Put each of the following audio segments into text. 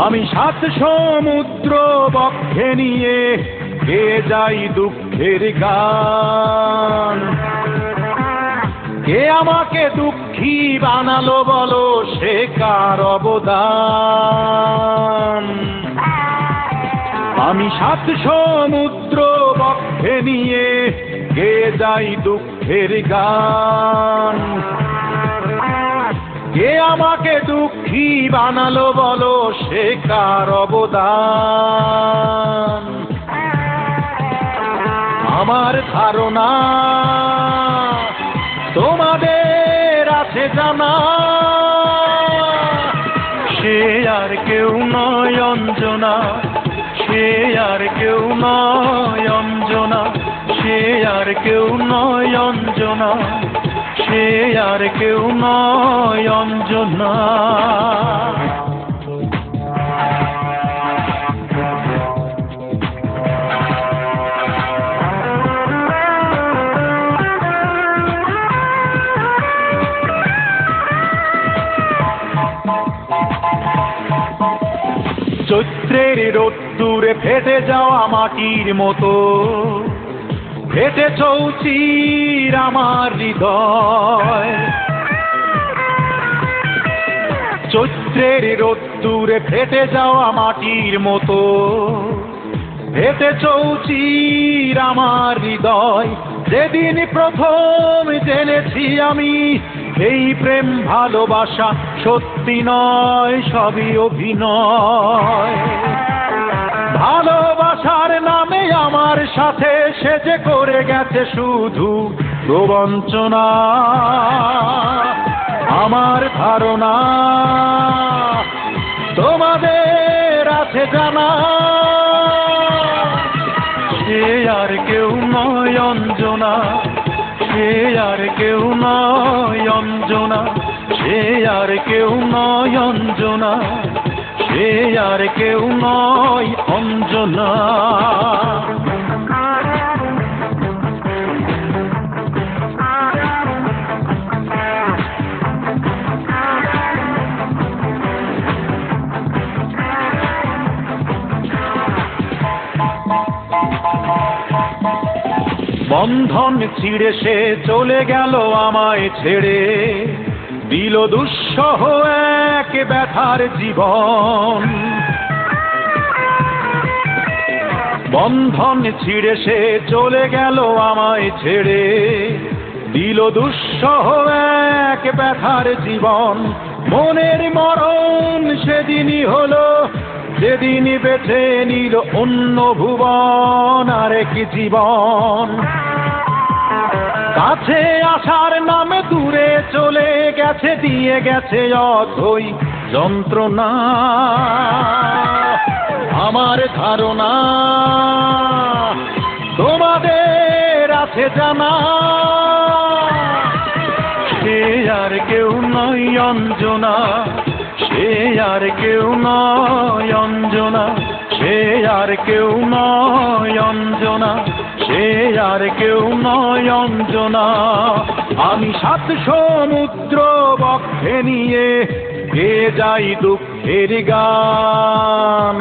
আমি সাত সমুদ্র বক্ষে নিয়ে গেয়ে যাই দুঃখের গান। কে আমাকে দুঃখী বানালো বলো, সে কার অবদান? আমি সাত সমুদ্র বক্ষে নিয়ে গেয়ে যাই দুঃখের গান। কে আমাকে দুঃখী বানালো বলো, সে কার অবদান? আমার ধারণা তোমাদের আছে জানা, সে আর কেউ নয় অঞ্জনা, সে আর কেউ নয় অঞ্জনা, সে আর কেউ নয় অঞ্জনা, সে আর কেউ নয় অঞ্জনা। চৈত্রের রোদ্দুরে ফেটে যাওয়া মাটির মতো ফেটে চৌচির আমার হৃদয়। চৈত্রের রোদ্দুরে ফেটে যাওয়া মাটির মতো ফেটে চৌচির আমার হৃদয়। যেদিন প্রথম জেনেছি আমি এই প্রেম ভালোবাসা সত্যি নয়, সবই অভিনয়। ভালোবাসার নামে আমার সাথে সে যে করে গেছে শুধু প্রবঞ্চনা। আমার ধারণা তোমাদের আছে জানা, সে আর কেউ নয় অঞ্জনা, সে আর কেউ নয় অঞ্জনা, সে আর কেউ নয় অঞ্জনা, সে আর কেউ নয় অঞ্জনা। বন্ধন ছিঁড়ে সে চলে গেল আমায় ছেড়ে, দিল দুঃসহ এক ব্যথার জীবন। বন্ধন ছিঁড়ে সে চলে গেল আমায় ছেড়ে, দিল দুঃসহ এক ব্যথার জীবন। মনের মরণ সেদিনই হলো, যেদিনই বেছে নিল অন্য ভুবন আর এক জীবন। কাছে আসার নামে দূরে চলে গেছে, দিয়ে গেছে অথই যন্ত্রণা। আমার ধারণা তোমাদের আছে জানা, সে আর কেউ নয় অঞ্জনা, সে আর কেউ নয় অঞ্জনা, সে আর কেউ নয় অঞ্জনা, সে আর কেউ নয় অঞ্জনা। আমি সাত সমুদ্র বক্ষে নিয়ে গেয়ে যাই দুঃখের গান।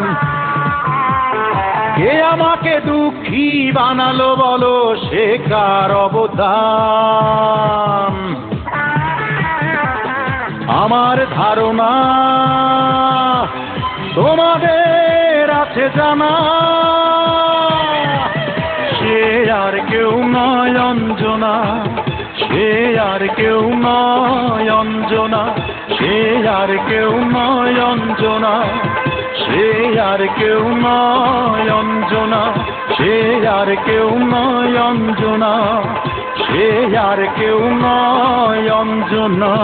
কে আমাকে দুঃখী বানালো বলো, সে কার অবদান? আমার ধারণা তোমাদের আছে জানা, সে আর কেউ নয় অঞ্জনা, সে আর কেউ নয় অঞ্জনা, সে আর কেউ নয় অঞ্জনা, সে আর কেউ নয় অঞ্জনা, সে আর কেউ নয় অঞ্জনা, সে আর কেউ নয় অঞ্জনা।